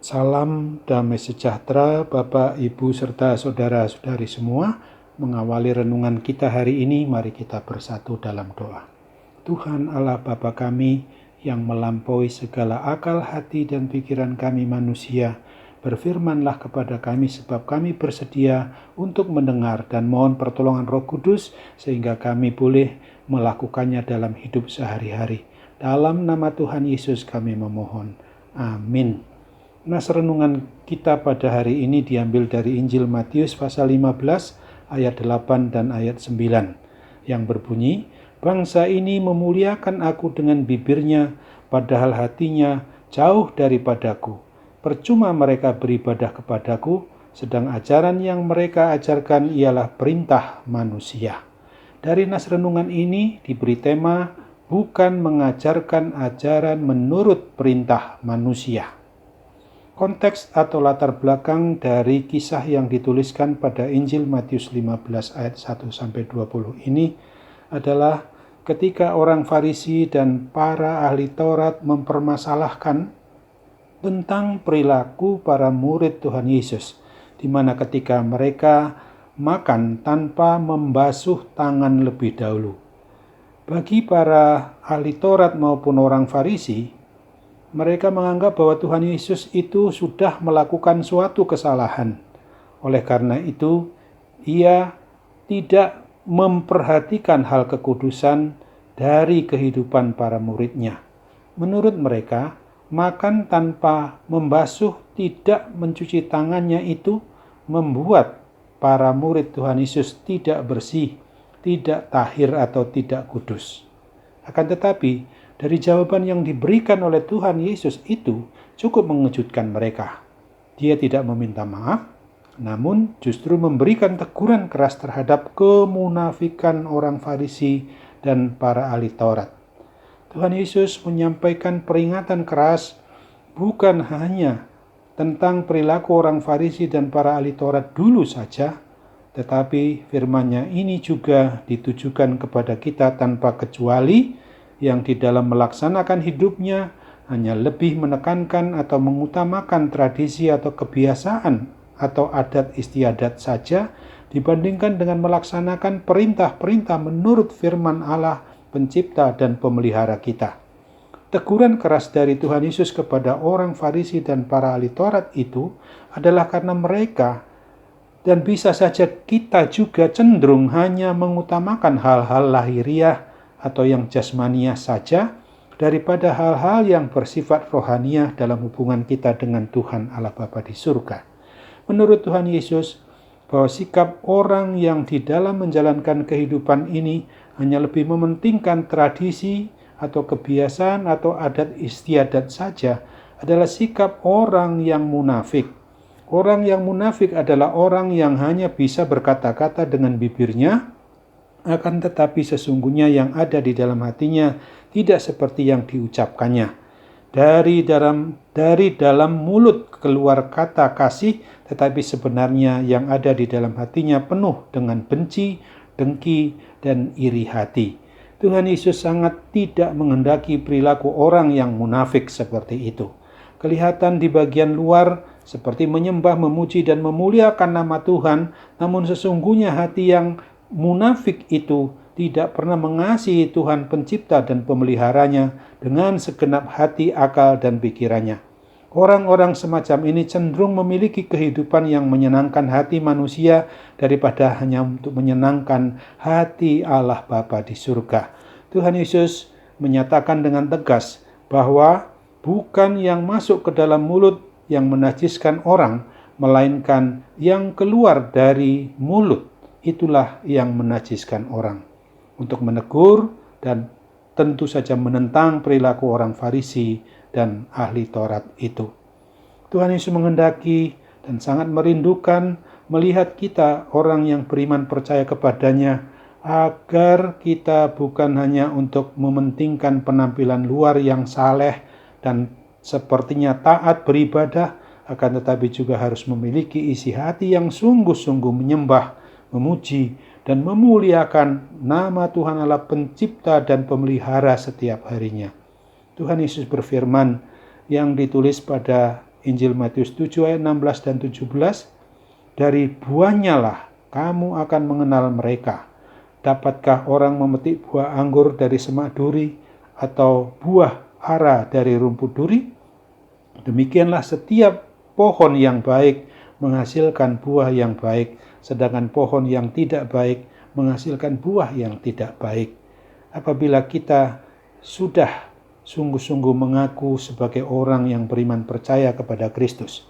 Salam damai sejahtera Bapak, Ibu, serta saudara-saudari semua. Mengawali renungan kita hari ini, mari kita bersatu dalam doa. Tuhan Allah Bapa kami yang melampaui segala akal hati dan pikiran kami manusia, berfirmanlah kepada kami sebab kami bersedia untuk mendengar dan mohon pertolongan Roh Kudus sehingga kami boleh melakukannya dalam hidup sehari-hari. Dalam nama Tuhan Yesus kami memohon. Amin. Nas renungan kita pada hari ini diambil dari Injil Matius pasal 15 ayat 8 dan ayat 9 yang berbunyi, "Bangsa ini memuliakan aku dengan bibirnya, padahal hatinya jauh daripadaku. Percuma mereka beribadah kepadaku, sedang ajaran yang mereka ajarkan ialah perintah manusia." Dari nas renungan ini diberi tema, bukan mengajarkan ajaran menurut perintah manusia. Konteks atau latar belakang dari kisah yang dituliskan pada Injil Matius 15 ayat 1-20 ini adalah ketika orang Farisi dan para ahli Taurat mempermasalahkan tentang perilaku para murid Tuhan Yesus, di mana ketika mereka makan tanpa membasuh tangan lebih dahulu. Bagi para ahli Taurat maupun orang Farisi, mereka menganggap bahwa Tuhan Yesus itu sudah melakukan suatu kesalahan. Oleh karena itu, ia tidak memperhatikan hal kekudusan dari kehidupan para muridnya. Menurut mereka, makan tanpa membasuh, tidak mencuci tangannya itu membuat para murid Tuhan Yesus tidak bersih, tidak tahir atau tidak kudus. Akan tetapi, dari jawaban yang diberikan oleh Tuhan Yesus itu cukup mengejutkan mereka. Dia tidak meminta maaf, namun justru memberikan teguran keras terhadap kemunafikan orang Farisi dan para ahli Taurat. Tuhan Yesus menyampaikan peringatan keras bukan hanya tentang perilaku orang Farisi dan para ahli Taurat dulu saja, tetapi firman-Nya ini juga ditujukan kepada kita tanpa kecuali, yang di dalam melaksanakan hidupnya hanya lebih menekankan atau mengutamakan tradisi atau kebiasaan atau adat istiadat saja dibandingkan dengan melaksanakan perintah-perintah menurut firman Allah pencipta dan pemelihara kita. Teguran keras dari Tuhan Yesus kepada orang Farisi dan para ahli Taurat itu adalah karena mereka, dan bisa saja kita juga, cenderung hanya mengutamakan hal-hal lahiriah atau yang jasmaniah saja daripada hal-hal yang bersifat rohaniah dalam hubungan kita dengan Tuhan Allah Bapa di surga. Menurut Tuhan Yesus, bahwa sikap orang yang di dalam menjalankan kehidupan ini hanya lebih mementingkan tradisi atau kebiasaan atau adat istiadat saja adalah sikap orang yang munafik. Orang yang munafik adalah orang yang hanya bisa berkata-kata dengan bibirnya, akan tetapi sesungguhnya yang ada di dalam hatinya tidak seperti yang diucapkannya. Dari dalam mulut keluar kata kasih, tetapi sebenarnya yang ada di dalam hatinya penuh dengan benci, dengki, dan iri hati. Tuhan Yesus sangat tidak menghendaki perilaku orang yang munafik seperti itu. Kelihatan di bagian luar seperti menyembah, memuji, dan memuliakan nama Tuhan, namun sesungguhnya hati yang munafik itu tidak pernah mengasihi Tuhan pencipta dan pemeliharanya dengan segenap hati, akal, dan pikirannya. Orang-orang semacam ini cenderung memiliki kehidupan yang menyenangkan hati manusia daripada hanya untuk menyenangkan hati Allah Bapa di surga. Tuhan Yesus menyatakan dengan tegas bahwa bukan yang masuk ke dalam mulut yang menajiskan orang, melainkan yang keluar dari mulut, itulah yang menajiskan orang. Untuk menegur dan tentu saja menentang perilaku orang Farisi dan ahli Taurat itu. Tuhan Yesus menghendaki dan sangat merindukan melihat kita orang yang beriman percaya kepadanya, agar kita bukan hanya untuk mementingkan penampilan luar yang saleh dan sepertinya taat beribadah, akan tetapi juga harus memiliki isi hati yang sungguh-sungguh menyembah, memuji, dan memuliakan nama Tuhan Allah pencipta dan pemelihara setiap harinya. Tuhan Yesus berfirman yang ditulis pada Injil Matius 7 ayat 16 dan 17, dari buahnya lah kamu akan mengenal mereka. Dapatkah orang memetik buah anggur dari semak duri atau buah ara dari rumput duri? Demikianlah setiap pohon yang baik menghasilkan buah yang baik, sedangkan pohon yang tidak baik menghasilkan buah yang tidak baik. Apabila kita sudah sungguh-sungguh mengaku sebagai orang yang beriman percaya kepada Kristus,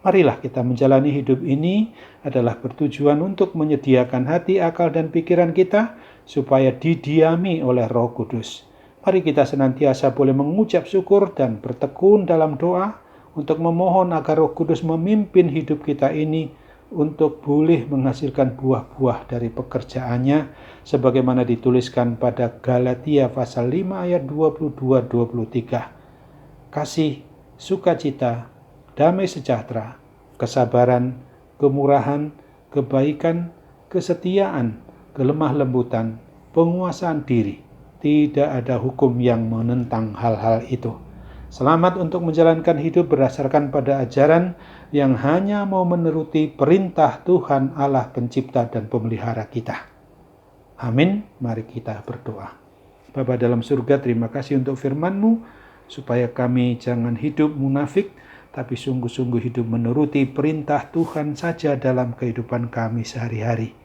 marilah kita menjalani hidup ini adalah bertujuan untuk menyediakan hati, akal, dan pikiran kita supaya didiami oleh Roh Kudus. Mari kita senantiasa boleh mengucap syukur dan bertekun dalam doa untuk memohon agar Roh Kudus memimpin hidup kita ini untuk boleh menghasilkan buah-buah dari pekerjaannya sebagaimana dituliskan pada Galatia pasal 5 ayat 22-23. Kasih, sukacita, damai sejahtera, kesabaran, kemurahan, kebaikan, kesetiaan, kelemah lembutan, penguasaan diri. Tidak ada hukum yang menentang hal-hal itu. Selamat untuk menjalankan hidup berdasarkan pada ajaran yang hanya mau menuruti perintah Tuhan Allah pencipta dan pemelihara kita. Amin. Mari kita berdoa. Bapa dalam surga, terima kasih untuk firman-Mu, supaya kami jangan hidup munafik, tapi sungguh-sungguh hidup menuruti perintah Tuhan saja dalam kehidupan kami sehari-hari.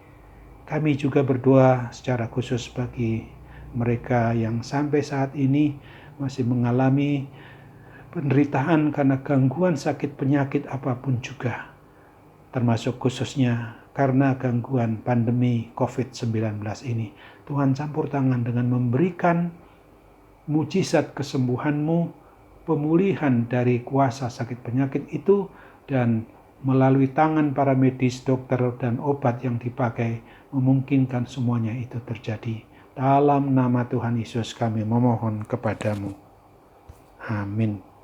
Kami juga berdoa secara khusus bagi mereka yang sampai saat ini masih mengalami penderitaan karena gangguan sakit penyakit apapun juga, termasuk khususnya karena gangguan pandemi COVID-19 ini. Tuhan campur tangan dengan memberikan mujizat kesembuhan-Mu, pemulihan dari kuasa sakit penyakit itu, dan melalui tangan para medis, dokter, dan obat yang dipakai memungkinkan semuanya itu terjadi. Dalam nama Tuhan Yesus kami memohon kepadamu. Amin.